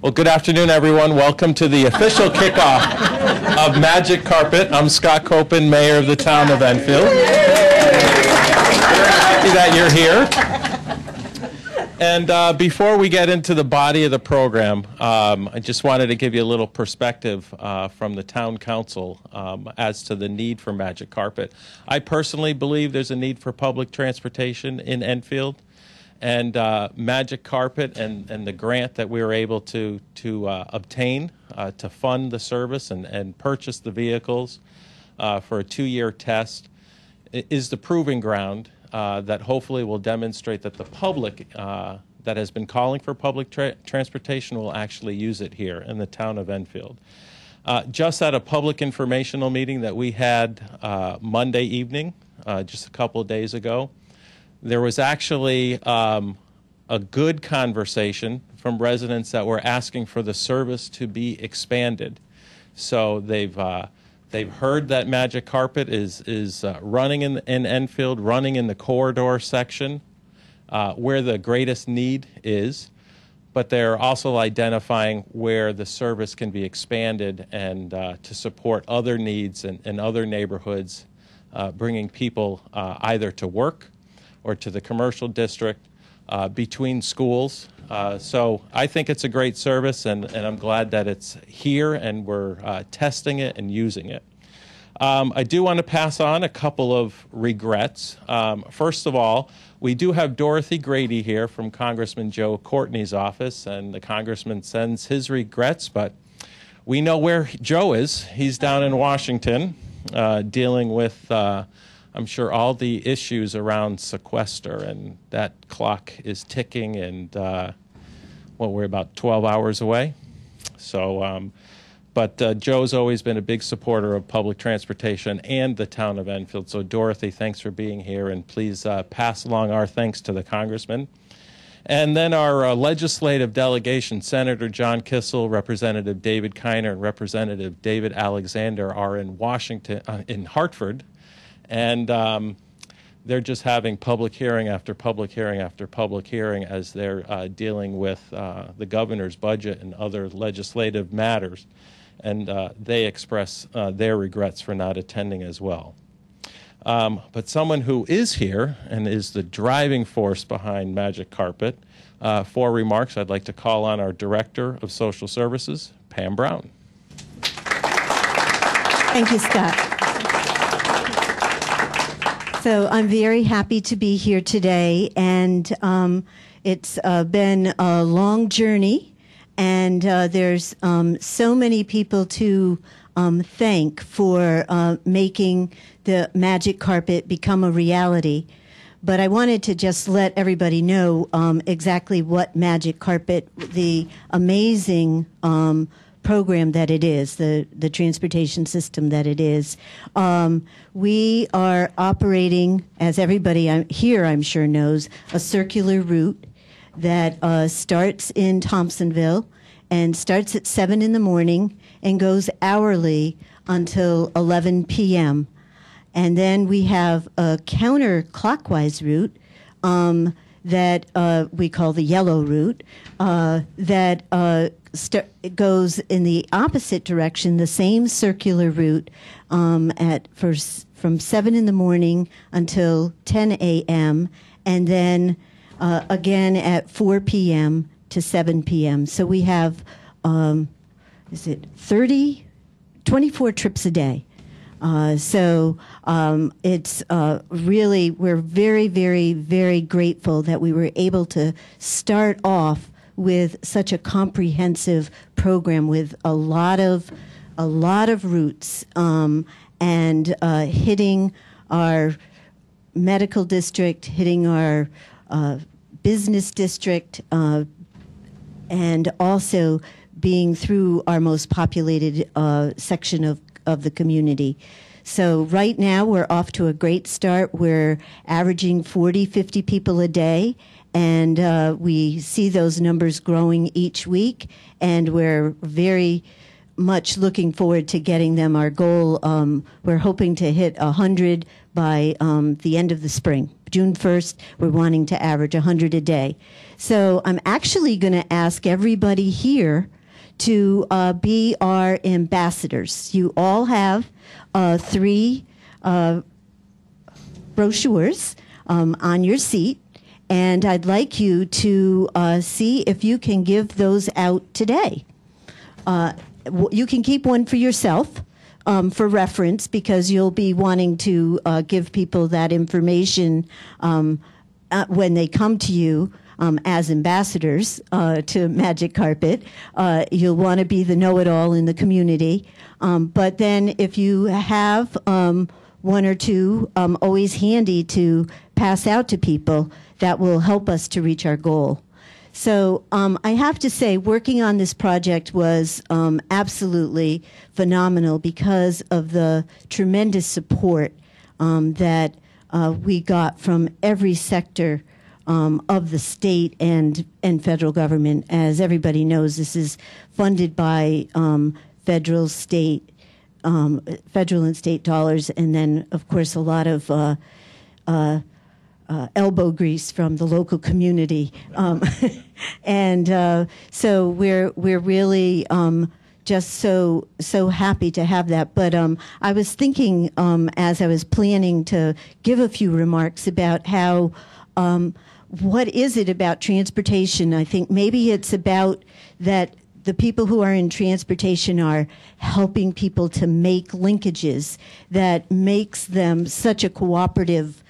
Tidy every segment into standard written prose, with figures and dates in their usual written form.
Well, good afternoon, everyone. Welcome to the official kickoff of Magic Carpet. I'm Scott Copen, Mayor of the town of Enfield. Very happy that you're here. And before we get into the body of the program, I just wanted to give you a little perspective from the town council as to the need for Magic Carpet. I personally believe there's a need for public transportation in Enfield. And Magic Carpet and the grant that we were able to obtain to fund the service and purchase the vehicles for a 2-year test is the proving ground that hopefully will demonstrate that the public that has been calling for public transportation will actually use it here in the town of Enfield. Just at a public informational meeting that we had Monday evening, just a couple of days ago, there was actually a good conversation from residents that were asking for the service to be expanded. So they've heard that Magic Carpet is running in Enfield, running in the corridor section where the greatest need is, but they're also identifying where the service can be expanded and to support other needs in other neighborhoods, bringing people either to work or to the commercial district, between schools. So I think it's a great service, and I'm glad that it's here and we're testing it and using it. I do want to pass on a couple of regrets. First of all, we do have Dorothy Grady here from Congressman Joe Courtney's office, and the congressman sends his regrets, but we know where Joe is. He's down in Washington dealing with I'm sure all the issues around sequester, and that clock is ticking, and we're about 12 hours away. So, but Joe's always been a big supporter of public transportation and the town of Enfield. So, Dorothy, thanks for being here, and please pass along our thanks to the congressman. And then our legislative delegation, Senator John Kissel, Representative David Kiner, and Representative David Alexander are in Washington, in Hartford. And they're just having public hearing after public hearing after public hearing as they're dealing with the governor's budget and other legislative matters. And they express their regrets for not attending as well. But someone who is here and is the driving force behind Magic Carpet, for remarks, I'd like to call on our Director of Social Services, Pam Brown. Thank you, Scott. So I'm very happy to be here today, and it's been a long journey, and there's so many people to thank for making the Magic Carpet become a reality. But I wanted to just let everybody know exactly what Magic Carpet, the amazing program that it is, the transportation system that it is. We are operating, as everybody here I'm sure knows, a circular route that starts in Thompsonville and starts at 7 in the morning and goes hourly until 11 p.m. And then we have a counterclockwise route that we call the yellow route that goes in the opposite direction, the same circular route from 7 in the morning until 10 a.m. and then again at 4 p.m. to 7 p.m. So we have, 24 trips a day. It's really, we're very, very, very grateful that we were able to start off with such a comprehensive program with a lot of routes and hitting our medical district, hitting our business district, and also being through our most populated section of the community. So right now we're off to a great start. We're averaging 40, 50 people a day, and we see those numbers growing each week, and we're very much looking forward to getting them. Our goal, we're hoping to hit 100 by the end of the spring, June 1st, we're wanting to average 100 a day. So I'm actually going to ask everybody here to be our ambassadors. You all have 3 brochures on your seat, and I'd like you to see if you can give those out today. You can keep one for yourself for reference, because you'll be wanting to give people that information when they come to you as ambassadors to Magic Carpet. You'll want to be the know-it-all in the community. But then if you have 1 or 2 always handy to pass out to people, that will help us to reach our goal. So I have to say, working on this project was absolutely phenomenal because of the tremendous support that we got from every sector of the state and federal government. As everybody knows, this is funded by federal and state dollars, and then, of course, a lot of elbow grease from the local community, and so we're really just so happy to have that. But I was thinking as I was planning to give a few remarks about how what is it about transportation? I think maybe it's about that the people who are in transportation are helping people to make linkages that makes them such a cooperative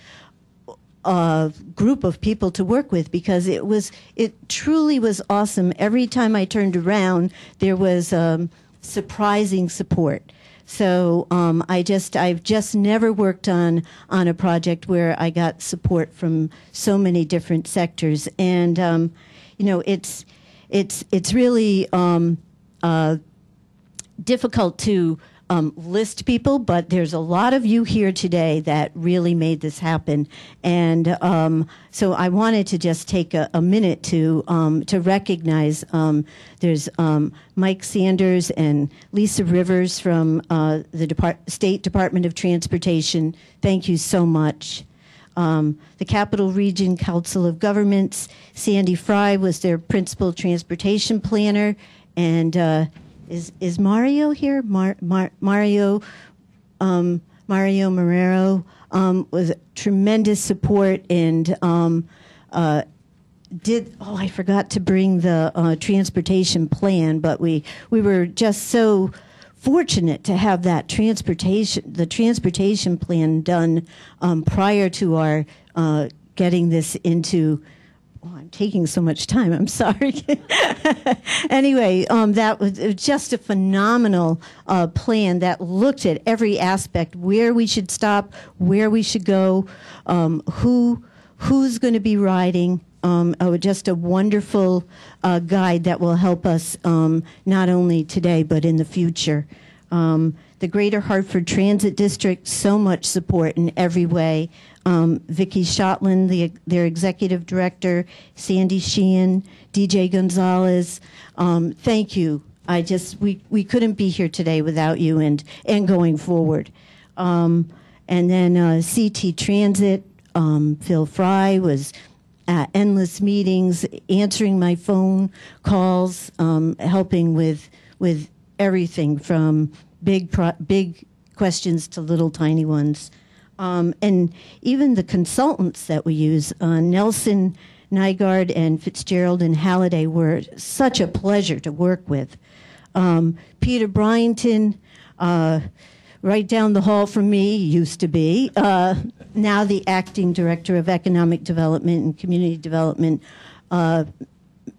group of people to work with, because it truly was awesome. Every time I turned around, there was surprising support. So I've just never worked on a project where I got support from so many different sectors, and you know, it's really difficult to list people, but there's a lot of you here today that really made this happen. And so I wanted to just take a minute to recognize there's Mike Sanders and Lisa Rivers from the State Department of Transportation. Thank you so much. The Capital Region Council of Governments, Sandy Fry was their principal transportation planner, and is Mario here? Mario Marrero was tremendous support, and I forgot to bring the transportation plan, but we were just so fortunate to have the transportation plan done prior to our getting this into. Oh, I'm taking so much time. I'm sorry. Anyway, that was just a phenomenal plan that looked at every aspect: where we should stop, where we should go, who's going to be riding. Just a wonderful guide that will help us not only today but in the future. The Greater Hartford Transit District, so much support in every way. Vicki Shotland, their executive director, Sandy Sheehan, DJ Gonzalez. Thank you. We couldn't be here today without you and going forward. And then CT Transit, Phil Fry was at endless meetings, answering my phone calls, helping with everything from big questions to little tiny ones. And even the consultants that we use, Nelson, Nygaard, and Fitzgerald and Halliday, were such a pleasure to work with. Peter Bryanton, right down the hall from me, used to be, now the acting director of economic development and community development,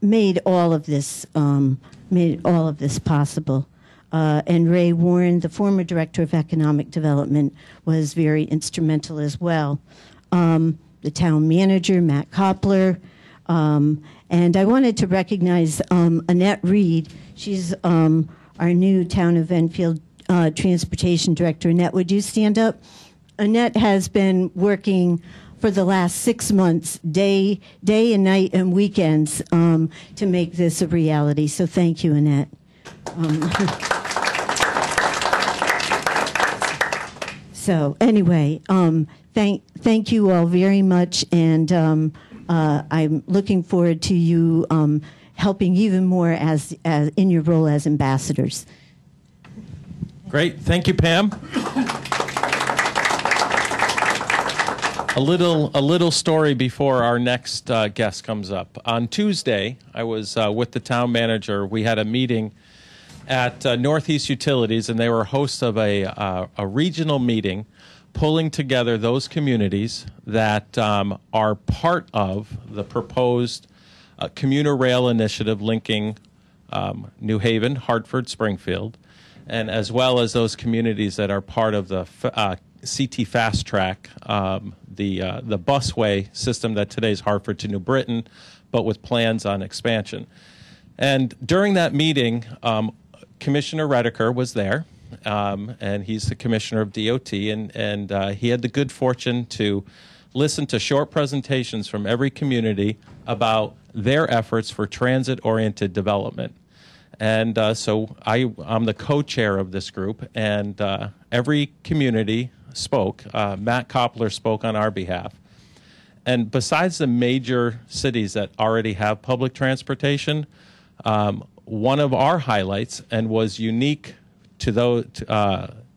made all of this possible. And Ray Warren, the former director of economic development, was very instrumental as well. The town manager, Matt Koppler, and I wanted to recognize Annette Reed. She's our new town of Enfield transportation director. Annette, would you stand up? Annette has been working for the last 6 months, day and night and weekends, to make this a reality. So thank you, So anyway, thank you all very much, and I'm looking forward to you helping even more as in your role as ambassadors. Great. Thank you, Pam. A little story before our next guest comes up. On Tuesday, I was with the town manager. We had a meeting at Northeast Utilities, and they were hosts of a regional meeting pulling together those communities that are part of the proposed commuter rail initiative linking New Haven, Hartford, Springfield, and as well as those communities that are part of the CT Fast Track, the busway system that today's Hartford to New Britain, but with plans on expansion. And during that meeting, Commissioner Redeker was there, and he's the commissioner of DOT, and he had the good fortune to listen to short presentations from every community about their efforts for transit-oriented development. And so I'm the co-chair of this group, and every community spoke. Matt Koppler spoke on our behalf. And besides the major cities that already have public transportation, one of our highlights, and was unique to those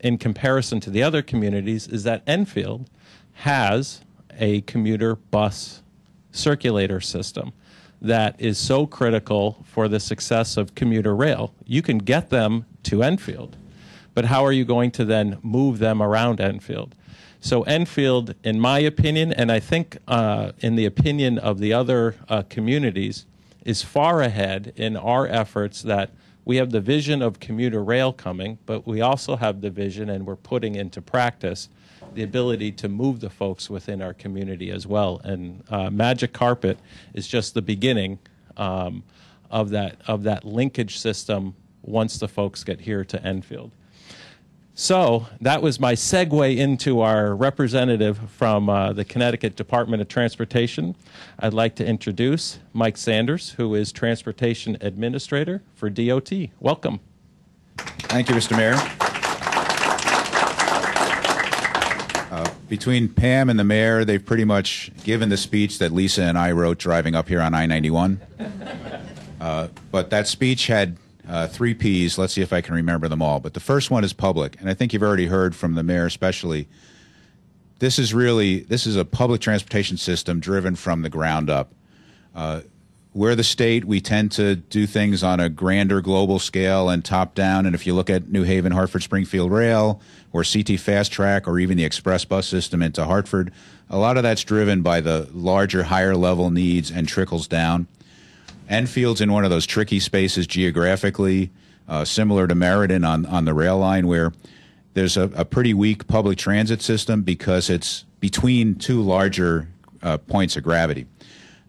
in comparison to the other communities, is that Enfield has a commuter bus circulator system that is so critical for the success of commuter rail. You can get them to Enfield, but how are you going to then move them around Enfield? So Enfield, in my opinion, and I think in the opinion of the other communities, is far ahead in our efforts that we have the vision of commuter rail coming, but we also have the vision, and we're putting into practice the ability to move the folks within our community as well. And Magic Carpet is just the beginning of that linkage system once the folks get here to Enfield. So that was my segue into our representative from the Connecticut Department of Transportation. I'd like to introduce Mike Sanders, who is Transportation Administrator for DOT. Welcome. Thank you, Mr. Mayor. Between Pam and the mayor, they've pretty much given the speech that Lisa and I wrote driving up here on I-91. But that speech had 3 Ps. Let's see if I can remember them all. But the first one is public, and I think you've already heard from the mayor especially. This is a public transportation system driven from the ground up. We're the state. We tend to do things on a grander global scale and top down. And if you look at New Haven, Hartford, Springfield Rail, or CT Fast Track, or even the express bus system into Hartford, a lot of that's driven by the larger, higher level needs and trickles down. Enfield's in one of those tricky spaces geographically, similar to Meriden on the rail line, where there's a pretty weak public transit system because it's between 2 larger points of gravity.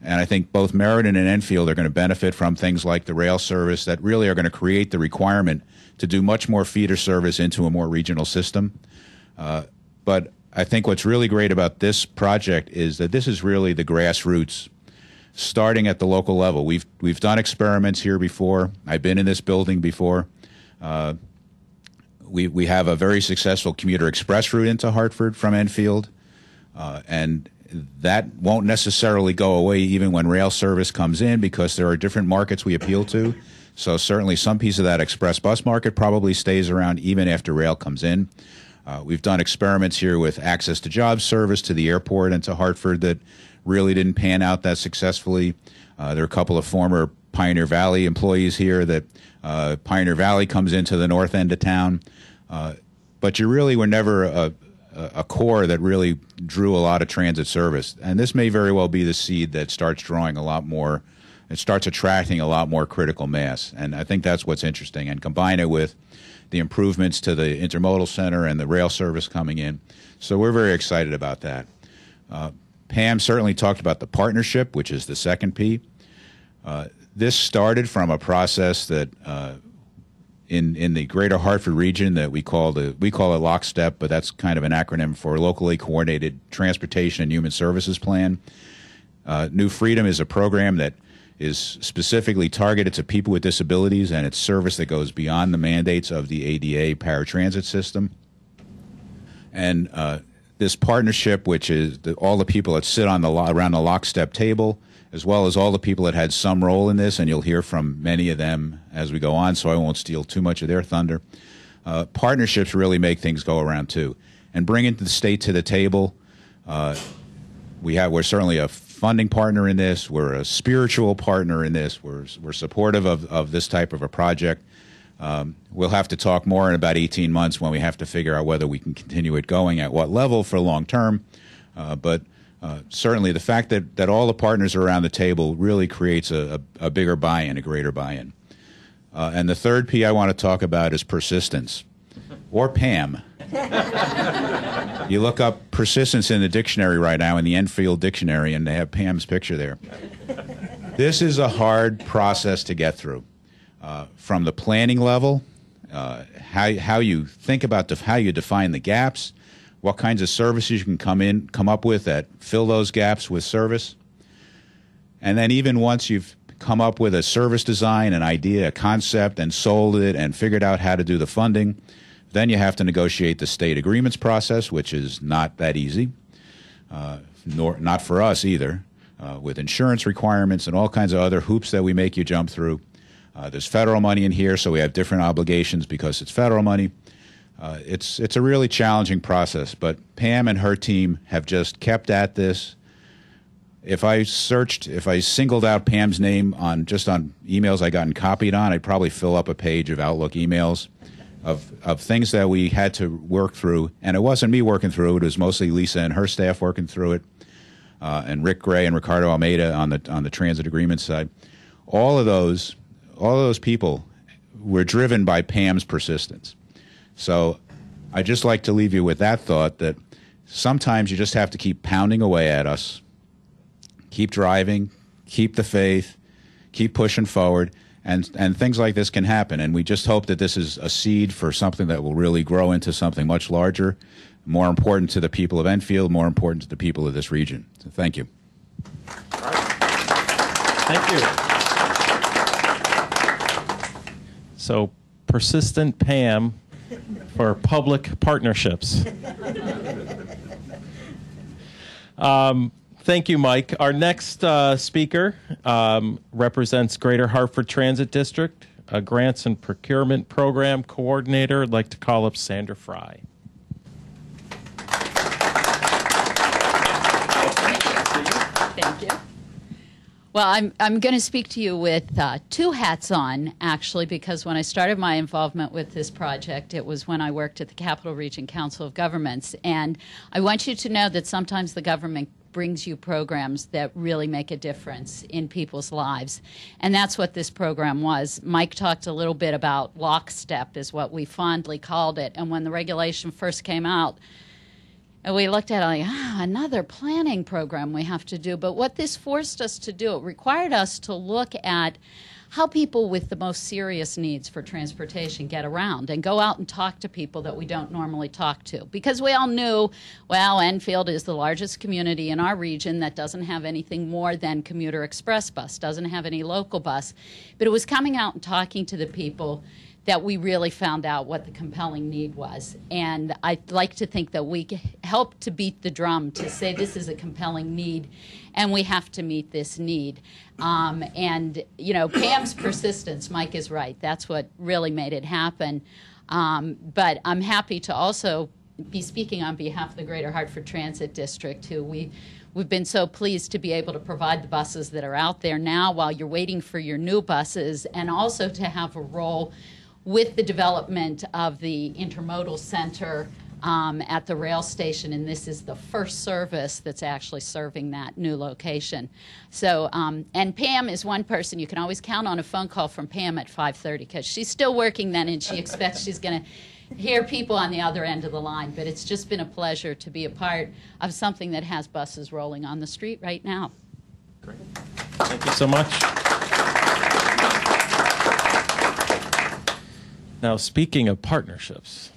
And I think both Meriden and Enfield are going to benefit from things like the rail service that really are going to create the requirement to do much more feeder service into a more regional system. But I think what's really great about this project is that this is really the grassroots, starting at the local level. We've done experiments here before. I've been in this building before. We have a very successful commuter express route into Hartford from Enfield, and that won't necessarily go away even when rail service comes in, because there are different markets we appeal to. So certainly some piece of that express bus market probably stays around even after rail comes in. We've done experiments here with access to job service to the airport and to Hartford that really didn't pan out that successfully. There are a couple of former Pioneer Valley employees here that Pioneer Valley comes into the north end of town. But you really were never a core that really drew a lot of transit service. And this may very well be the seed that starts drawing a lot more, it starts attracting a lot more critical mass. And I think that's what's interesting. And combine it with the improvements to the intermodal center and the rail service coming in. So we're very excited about that. Pam certainly talked about the partnership, which is the second P. This started from a process that in the greater Hartford region that we call it Lockstep, but that's kind of an acronym for Locally Coordinated Transportation and Human Services Plan. New Freedom is a program that is specifically targeted to people with disabilities, and it's service that goes beyond the mandates of the ADA paratransit system. And this partnership, which is all the people that sit on around the lockstep table, as well as all the people that had some role in this, and you'll hear from many of them as we go on, so I won't steal too much of their thunder. Partnerships really make things go around too. And bringing the state to the table, we're certainly a funding partner in this. We're a spiritual partner in this. We're supportive of this type of a project. We'll have to talk more in about 18 months when we have to figure out whether we can continue it going at what level for long term. But certainly the fact that all the partners are around the table really creates a bigger buy-in, a greater buy-in. And the third P I want to talk about is persistence, or PAM. You look up persistence in the dictionary right now, in the Enfield dictionary, and they have Pam's picture there. This is a hard process to get through. From the planning level, how you think about how you define the gaps, what kinds of services you can come up with that fill those gaps with service. And then even once you've come up with a service design, an idea, a concept, and sold it and figured out how to do the funding, then you have to negotiate the state agreements process, which is not that easy, not for us either, with insurance requirements and all kinds of other hoops that we make you jump through. There's federal money in here, so we have different obligations because it's federal money. It's a really challenging process, but Pam and her team have just kept at this. If I singled out Pam's name on emails I gotten copied on, I'd probably fill up a page of Outlook emails of things that we had to work through. And it wasn't me working through it. It was mostly Lisa and her staff working through it, and Rick Gray and Ricardo Almeida on the transit agreement side. All of those people were driven by Pam's persistence. So I'd just like to leave you with that thought that sometimes you just have to keep pounding away at us, keep driving, keep the faith, keep pushing forward, and things like this can happen. And we just hope that this is a seed for something that will really grow into something much larger, more important to the people of Enfield, more important to the people of this region. So thank you. Thank you. So, persistent Pam for public partnerships. Thank you, Mike. Our next speaker represents Greater Hartford Transit District, a Grants and Procurement Program Coordinator. I'd like to call up Sandra Fry. Thank you. Well, I'm going to speak to you with two hats on, actually, because when I started my involvement with this project, it was when I worked at the Capital Region Council of Governments. And I want you to know that sometimes the government brings you programs that really make a difference in people's lives. And that's what this program was. Mike talked a little bit about lockstep, is what we fondly called it. And when the regulation first came out, and we looked at it like, another planning program we have to do. But what this forced us to do, it required us to look at how people with the most serious needs for transportation get around and go out and talk to people that we don't normally talk to. Because we all knew, well, Enfield is the largest community in our region that doesn't have anything more than commuter express bus, doesn't have any local bus. But it was coming out and talking to the people that we really found out what the compelling need was. And I'd like to think that we helped to beat the drum to say this is a compelling need and we have to meet this need. And, you know, Pam's persistence, Mike is right, that's what really made it happen. But I'm happy to also be speaking on behalf of the Greater Hartford Transit District, who we've been so pleased to be able to provide the buses that are out there now while you're waiting for your new buses, and also to have a role with the development of the intermodal center at the rail station, and this is the first service that's actually serving that new location. So, and Pam is one person, you can always count on a phone call from Pam at 5:30, because she's still working then and she expects she's going to hear people on the other end of the line. But it's just been a pleasure to be a part of something that has buses rolling on the street right now. Great. Thank you so much. Now, speaking of partnerships,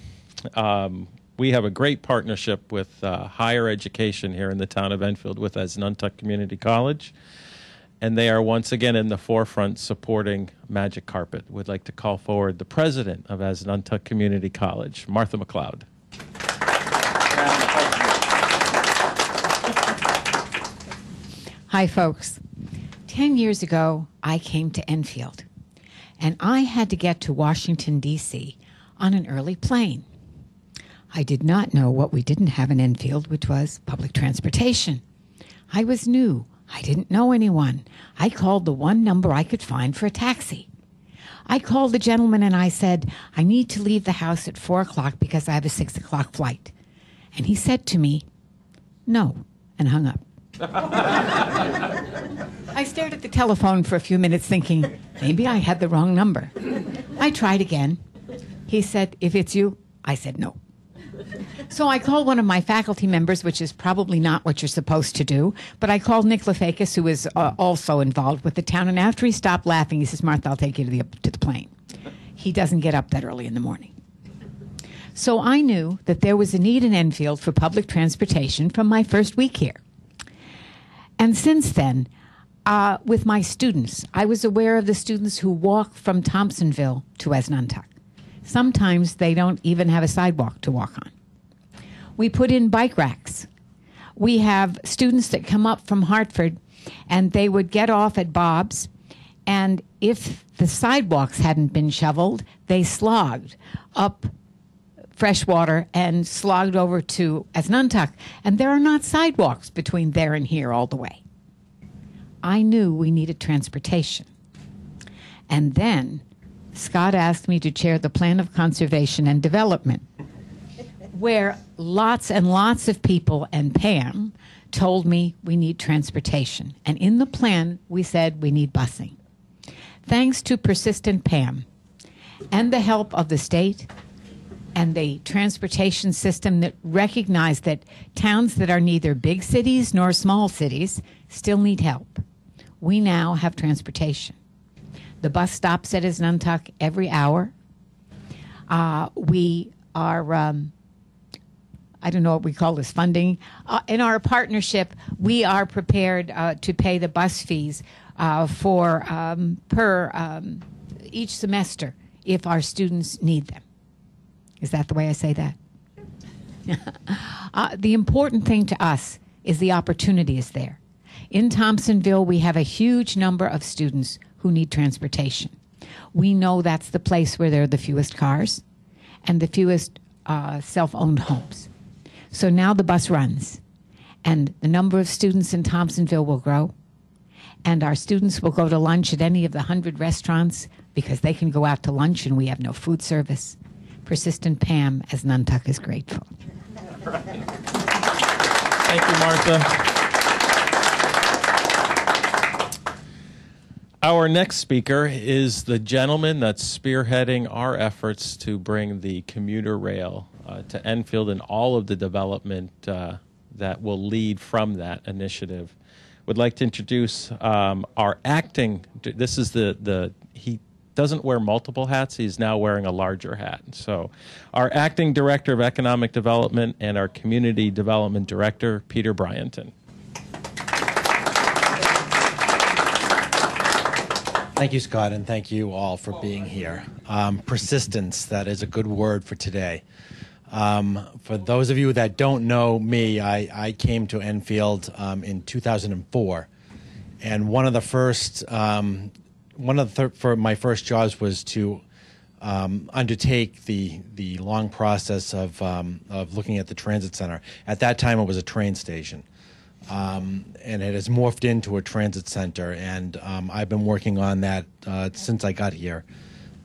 we have a great partnership with higher education here in the town of Enfield with Asnuntuck Community College, and they are once again in the forefront supporting Magic Carpet. We'd like to call forward the president of Asnuntuck Community College, Martha McLeod. Hi, folks. 10 years ago, I came to Enfield, and I had to get to Washington, D.C. on an early plane. I did not know what we didn't have in Enfield, which was public transportation. I was new. I didn't know anyone. I called the one number I could find for a taxi. I called the gentleman and I said, I need to leave the house at 4 o'clock because I have a 6 o'clock flight. And he said to me, no, and hung up. I stared at the telephone for a few minutes thinking, maybe I had the wrong number. I tried again. He said, if it's you, I said no. So I called one of my faculty members, which is probably not what you're supposed to do, but I called Nick Lefakis, who is also involved with the town, and after he stopped laughing, he says, Martha, I'll take you to the plane. He doesn't get up that early in the morning. So I knew that there was a need in Enfield for public transportation from my first week here. And since then, with my students, I was aware of the students who walk from Thompsonville to Esnuntuck. Sometimes they don't even have a sidewalk to walk on. We put in bike racks. We have students that come up from Hartford, and they would get off at Bob's, and if the sidewalks hadn't been shoveled, they slogged up Freshwater and slogged over to Esnuntuck, and there are not sidewalks between there and here all the way. I knew we needed transportation. And then Scott asked me to chair the Plan of Conservation and Development, where lots and lots of people and Pam told me we need transportation. And in the plan, we said we need busing. Thanks to persistent Pam and the help of the state and the transportation system that recognized that towns that are neither big cities nor small cities still need help, we now have transportation. The bus stops at Esnuntuck every hour. We are, I don't know what we call this, funding. In our partnership, we are prepared to pay the bus fees for per each semester if our students need them. Is that the way I say that? The important thing to us is the opportunity is there. In Thompsonville, we have a huge number of students who need transportation. We know that's the place where there are the fewest cars and the fewest self-owned homes. So now the bus runs, and the number of students in Thompsonville will grow, and our students will go to lunch at any of the 100 restaurants because they can go out to lunch and we have no food service. Persistent Pam, Esnuntuck, is grateful. Thank you, Martha. Our next speaker is the gentleman that's spearheading our efforts to bring the commuter rail to Enfield and all of the development that will lead from that initiative. Would like to introduce our acting. This is he doesn't wear multiple hats. He's now wearing a larger hat. So our acting director of economic development and our community development director, Peter Bryanton. Thank you, Scott, and thank you all for being here. Persistence, that is a good word for today. For those of you that don't know me, I came to Enfield in 2004, and one of my first jobs was to undertake the long process of looking at the transit center. At that time, it was a train station. And it has morphed into a transit center, and I've been working on that since I got here.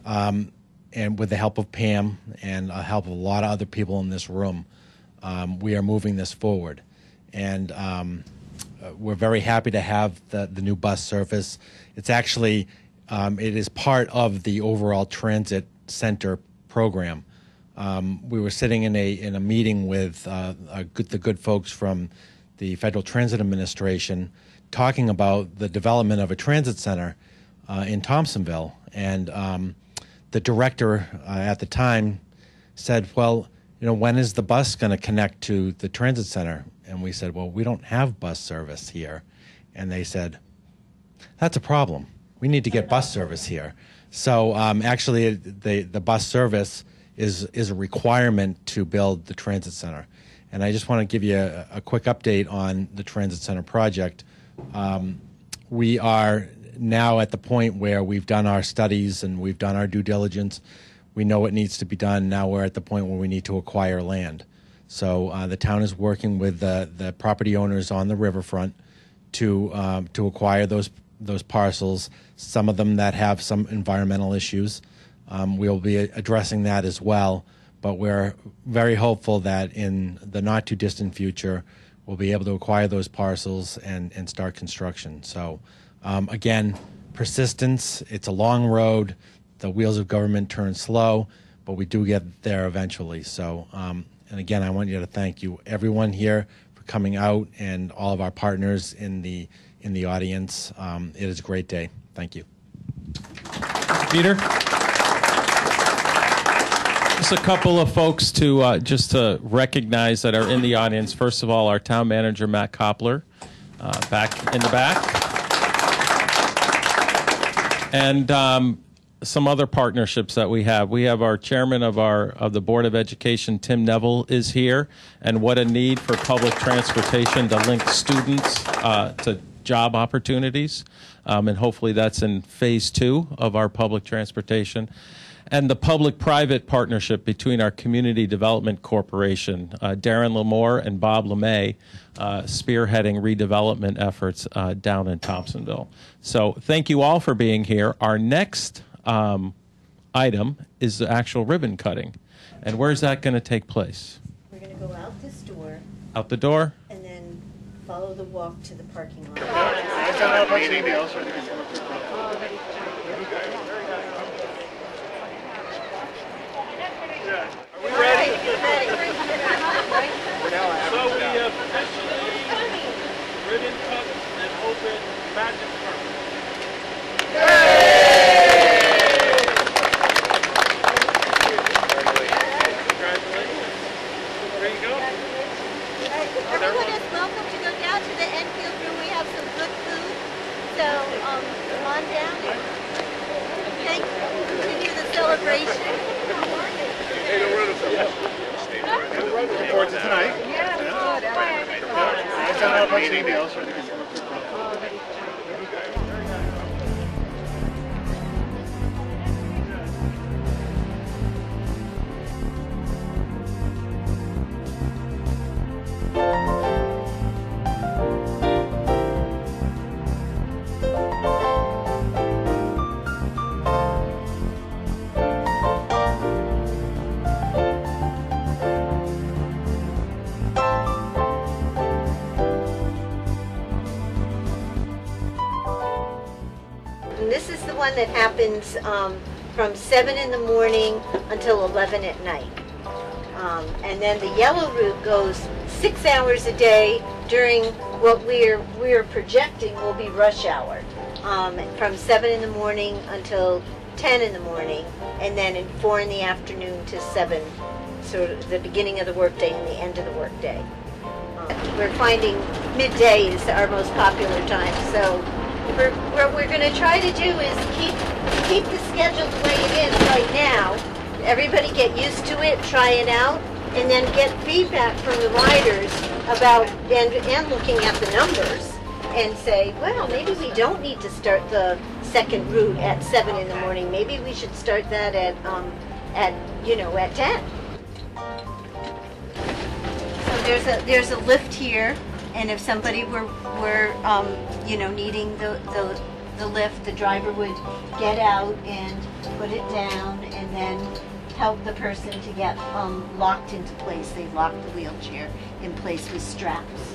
And with the help of Pam and the help of a lot of other people in this room, we are moving this forward. And we're very happy to have the new bus service. It's actually, it is part of the overall transit center program. We were sitting in a meeting with the good folks from the Federal Transit Administration talking about the development of a transit center in Thompsonville. And the director at the time said, well, when is the bus going to connect to the transit center? And we said, well, we don't have bus service here. And they said, that's a problem. We need to get bus service here. So actually, the bus service is a requirement to build the transit center. And I just want to give you a quick update on the Transit Center project. We are now at the point where we've done our studies and we've done our due diligence. We know what needs to be done. Now we're at the point where we need to acquire land. So the town is working with the property owners on the riverfront to acquire those parcels, some of them that have some environmental issues. We'll be addressing that as well, but we're very hopeful that in the not too distant future, we'll be able to acquire those parcels and start construction. So again, persistence, it's a long road. The wheels of government turn slow, but we do get there eventually. So, and again, I want you to thank you, everyone here, for coming out, and all of our partners in the audience. It is a great day. Thank you. Peter? Just a couple of folks to just to recognize that are in the audience. First of all, our town manager, Matt Koppler, back in the back. And some other partnerships that we have. We have our chairman of the Board of Education, Tim Neville, is here, and what a need for public transportation to link students to job opportunities, and hopefully that's in phase 2 of our public transportation. And the public-private partnership between our Community Development Corporation, Darren Lamore and Bob LeMay, spearheading redevelopment efforts down in Thompsonville. So thank you all for being here. Our next item is the actual ribbon cutting. And where's that going to take place? We're going to go out this door Out the door? and then follow the walk to the parking lot. So we officially ribbon cut and open Magic Carpet. Congratulations. There you go. Everyone is welcome to go down to the Enfield room. We have some good food. So come on down and continue the celebration. Looking forward to tonight. I sent out a bunch of emails. And this is the one that happens from 7 in the morning until 11 at night. And then the yellow route goes 6 hours a day during what we're projecting will be rush hour, from 7 in the morning until 10 in the morning, and then in 4 in the afternoon to 7, sort of the beginning of the workday and the end of the workday. We're finding midday is our most popular time, so what we're going to try to do is keep the schedule the way it is right now. Everybody get used to it, try it out, and then get feedback from the riders about and looking at the numbers and say, well, maybe we don't need to start the second route at 7 in the morning. Maybe we should start that at 10. So there's a lift here, and if somebody were needing the lift, the driver would get out and put it down, and then help the person to get locked into place. They lock the wheelchair in place with straps.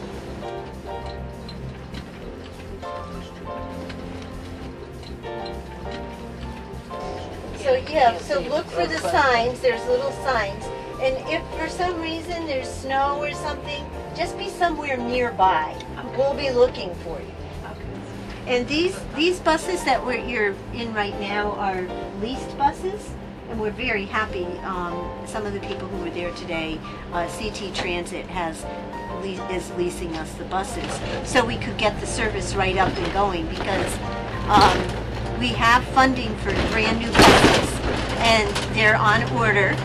So look for the signs. There's little signs. And if for some reason there's snow or something, just be somewhere nearby. We'll be looking for you. And these buses that you're in right now are leased buses, and we're very happy. Some of the people who were there today, CT Transit is leasing us the buses, so we could get the service right up and going, because we have funding for brand new buses, and they're on order,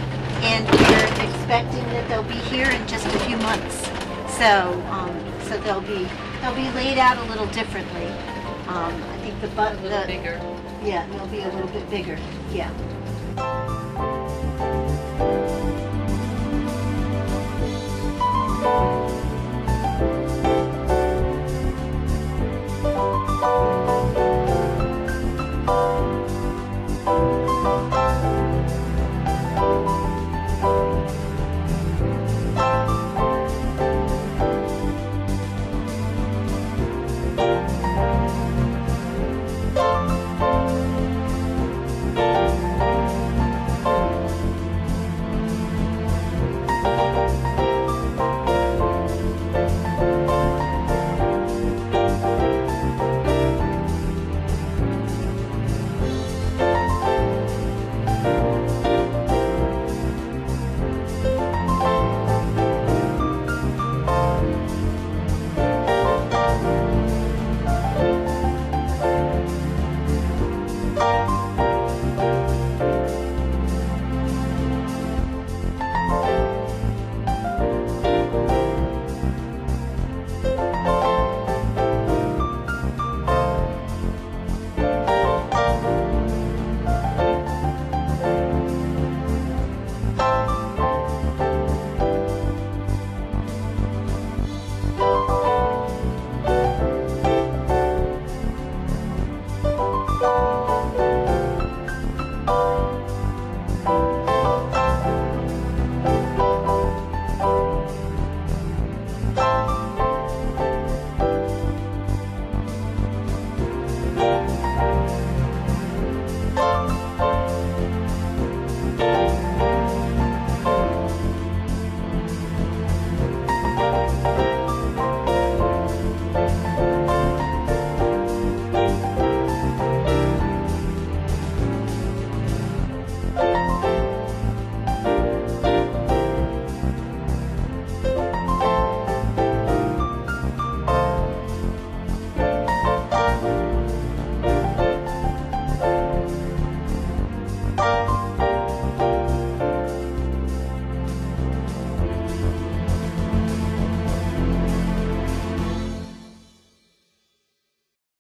and we're expecting that they'll be here in just a few months. So they'll be They'll be laid out a little differently. I think the A little bigger. Yeah, they'll be a little bit bigger. Yeah.